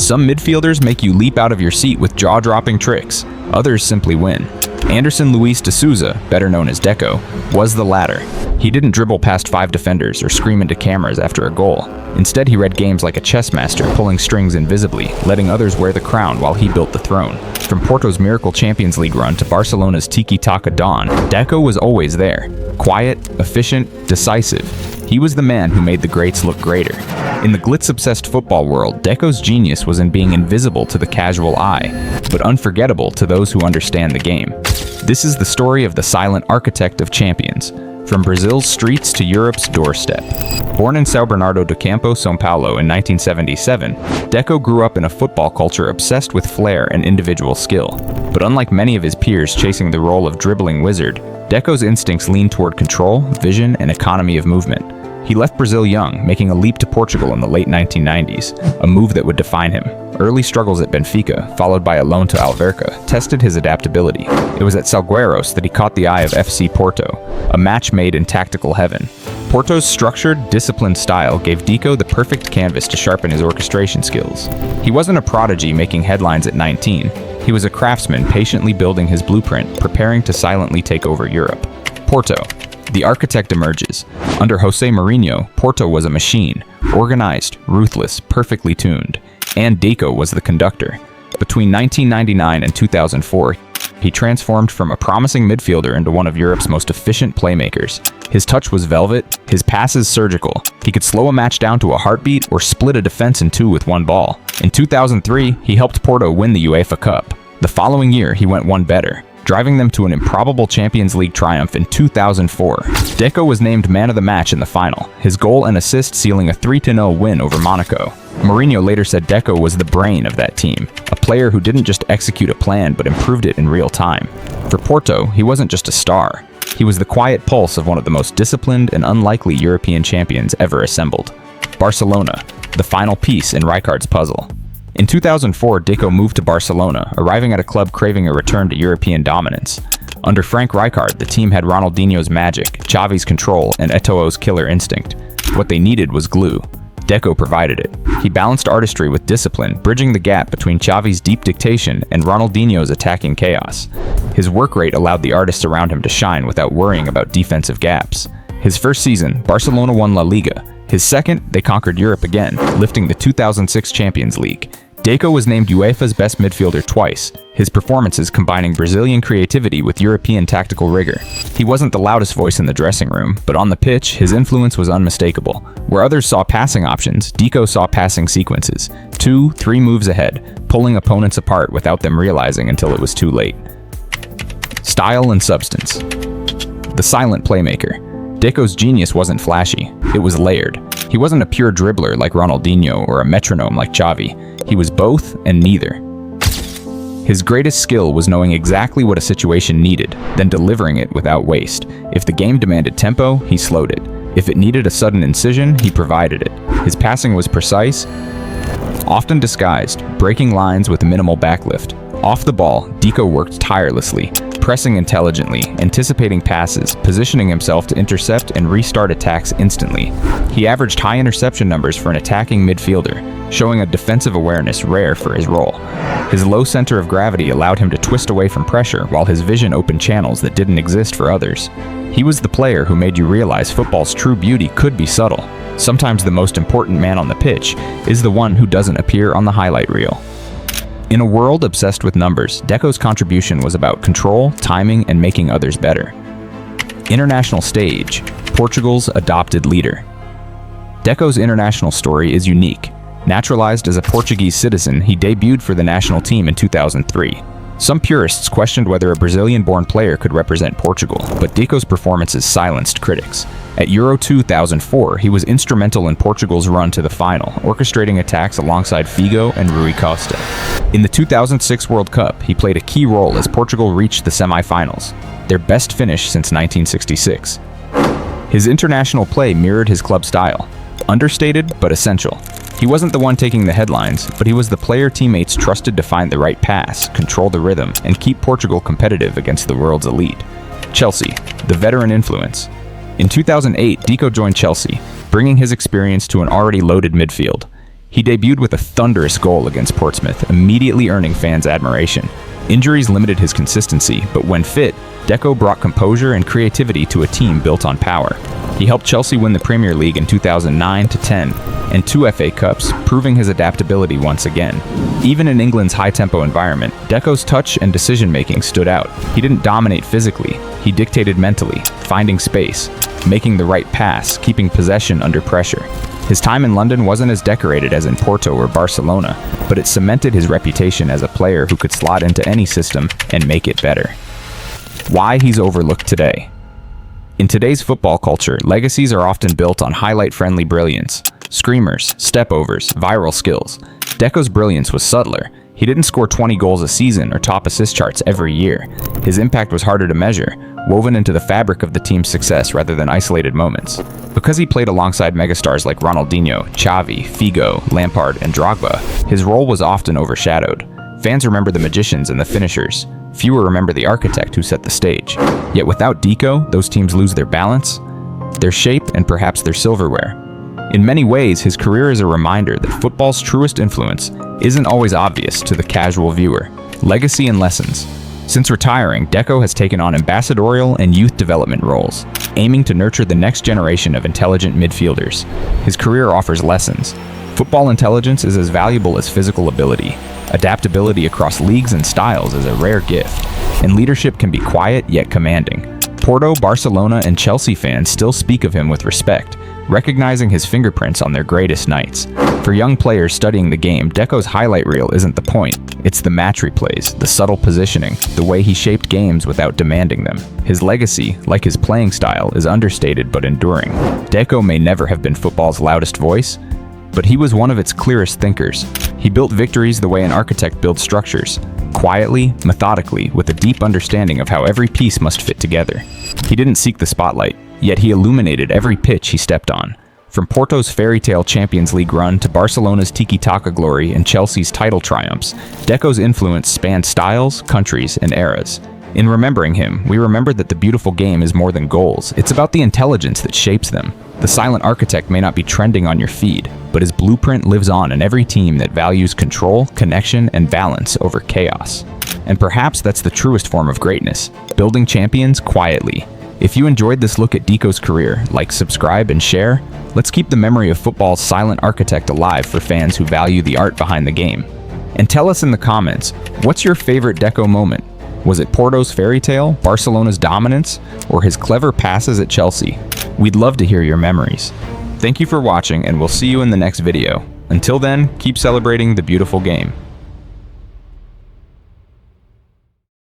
Some midfielders make you leap out of your seat with jaw-dropping tricks. Others simply win. Anderson Luís de Souza, better known as Deco, was the latter. He didn't dribble past 5 defenders or scream into cameras after a goal. Instead, he read games like a chess master, pulling strings invisibly, letting others wear the crown while he built the throne. From Porto's miracle Champions League run to Barcelona's tiki-taka dawn, Deco was always there. Quiet, efficient, decisive. He was the man who made the greats look greater. In the glitz-obsessed football world, Deco's genius was in being invisible to the casual eye, but unforgettable to those who understand the game. This is the story of the silent architect of champions, from Brazil's streets to Europe's doorstep. Born in São Bernardo do Campo, São Paulo in 1977, Deco grew up in a football culture obsessed with flair and individual skill. But unlike many of his peers chasing the role of dribbling wizard, Deco's instincts leaned toward control, vision, and economy of movement. He left Brazil young, making a leap to Portugal in the late 1990s, a move that would define him. Early struggles at Benfica, followed by a loan to Alverca, tested his adaptability. It was at Salgueiros that he caught the eye of FC Porto, a match made in tactical heaven. Porto's structured, disciplined style gave Deco the perfect canvas to sharpen his orchestration skills. He wasn't a prodigy making headlines at 19. He was a craftsman patiently building his blueprint, preparing to silently take over Europe. Porto. The architect emerges. Under José Mourinho, Porto was a machine, organized, ruthless, perfectly tuned. And Deco was the conductor. Between 1999 and 2004, he transformed from a promising midfielder into one of Europe's most efficient playmakers. His touch was velvet, his passes surgical. He could slow a match down to a heartbeat or split a defense in 2 with one ball. In 2003, he helped Porto win the UEFA Cup. The following year, he went one better, driving them to an improbable Champions League triumph in 2004. Deco was named man of the match in the final, his goal and assist sealing a 3-0 win over Monaco. Mourinho later said Deco was the brain of that team, a player who didn't just execute a plan but improved it in real time. For Porto, he wasn't just a star. He was the quiet pulse of one of the most disciplined and unlikely European champions ever assembled. Barcelona, the final piece in Rijkaard's puzzle. In 2004, Deco moved to Barcelona, arriving at a club craving a return to European dominance. Under Frank Rijkaard, the team had Ronaldinho's magic, Xavi's control, and Eto'o's killer instinct. What they needed was glue. Deco provided it. He balanced artistry with discipline, bridging the gap between Xavi's deep dictation and Ronaldinho's attacking chaos. His work rate allowed the artists around him to shine without worrying about defensive gaps. His first season, Barcelona won La Liga. His second, they conquered Europe again, lifting the 2006 Champions League. Deco was named UEFA's best midfielder twice, his performances combining Brazilian creativity with European tactical rigor. He wasn't the loudest voice in the dressing room, but on the pitch, his influence was unmistakable. Where others saw passing options, Deco saw passing sequences, 2-3 moves ahead, pulling opponents apart without them realizing until it was too late. Style and substance. The silent playmaker. Deco's genius wasn't flashy, it was layered. He wasn't a pure dribbler like Ronaldinho or a metronome like Xavi. He was both and neither. His greatest skill was knowing exactly what a situation needed, then delivering it without waste. If the game demanded tempo, he slowed it. If it needed a sudden incision, he provided it. His passing was precise, often disguised, breaking lines with minimal backlift. Off the ball, Deco worked tirelessly, pressing intelligently, anticipating passes, positioning himself to intercept and restart attacks instantly. He averaged high interception numbers for an attacking midfielder, showing a defensive awareness rare for his role. His low center of gravity allowed him to twist away from pressure, while his vision opened channels that didn't exist for others. He was the player who made you realize football's true beauty could be subtle. Sometimes the most important man on the pitch is the one who doesn't appear on the highlight reel. In a world obsessed with numbers, Deco's contribution was about control, timing, and making others better. International stage, Portugal's adopted leader. Deco's international story is unique. Naturalized as a Portuguese citizen, he debuted for the national team in 2003. Some purists questioned whether a Brazilian-born player could represent Portugal, but Deco's performances silenced critics. At Euro 2004, he was instrumental in Portugal's run to the final, orchestrating attacks alongside Figo and Rui Costa. In the 2006 World Cup, he played a key role as Portugal reached the semi-finals, their best finish since 1966. His international play mirrored his club style, understated but essential. He wasn't the one taking the headlines, but he was the player teammates trusted to find the right pass, control the rhythm, and keep Portugal competitive against the world's elite. Chelsea, the veteran influence. In 2008, Deco joined Chelsea, bringing his experience to an already loaded midfield. He debuted with a thunderous goal against Portsmouth, immediately earning fans' admiration. Injuries limited his consistency, but when fit, Deco brought composure and creativity to a team built on power. He helped Chelsea win the Premier League in 2009-10 and 2 FA Cups, proving his adaptability once again. Even in England's high-tempo environment, Deco's touch and decision-making stood out. He didn't dominate physically, he dictated mentally, finding space, making the right pass, keeping possession under pressure. His time in London wasn't as decorated as in Porto or Barcelona, but it cemented his reputation as a player who could slot into any system and make it better. Why he's overlooked today. In today's football culture, legacies are often built on highlight-friendly brilliance. Screamers, step-overs, viral skills. Deco's brilliance was subtler. He didn't score 20 goals a season or top assist charts every year. His impact was harder to measure, woven into the fabric of the team's success rather than isolated moments. Because he played alongside megastars like Ronaldinho, Xavi, Figo, Lampard, and Drogba, his role was often overshadowed. Fans remember the magicians and the finishers. Fewer remember the architect who set the stage. Yet without Deco, those teams lose their balance, their shape, and perhaps their silverware. In many ways, his career is a reminder that football's truest influence isn't always obvious to the casual viewer. Legacy and lessons. Since retiring, Deco has taken on ambassadorial and youth development roles, aiming to nurture the next generation of intelligent midfielders. His career offers lessons. Football intelligence is as valuable as physical ability. Adaptability across leagues and styles is a rare gift, and leadership can be quiet yet commanding. Porto, Barcelona, and Chelsea fans still speak of him with respect, recognizing his fingerprints on their greatest nights. For young players studying the game, Deco's highlight reel isn't the point. It's the match replays, the subtle positioning, the way he shaped games without demanding them. His legacy, like his playing style, is understated but enduring. Deco may never have been football's loudest voice, but he was one of its clearest thinkers. He built victories the way an architect builds structures, quietly, methodically, with a deep understanding of how every piece must fit together. He didn't seek the spotlight, yet he illuminated every pitch he stepped on. From Porto's fairy tale Champions League run to Barcelona's tiki-taka glory and Chelsea's title triumphs, Deco's influence spanned styles, countries, and eras. In remembering him, we remember that the beautiful game is more than goals. It's about the intelligence that shapes them. The silent architect may not be trending on your feed, but his blueprint lives on in every team that values control, connection, and balance over chaos. And perhaps that's the truest form of greatness, building champions quietly. If you enjoyed this look at Deco's career, like, subscribe, and share. Let's keep the memory of football's silent architect alive for fans who value the art behind the game. And tell us in the comments, what's your favorite Deco moment? Was it Porto's fairy tale, Barcelona's dominance, or his clever passes at Chelsea? We'd love to hear your memories. Thank you for watching, and we'll see you in the next video. Until then, keep celebrating the beautiful game.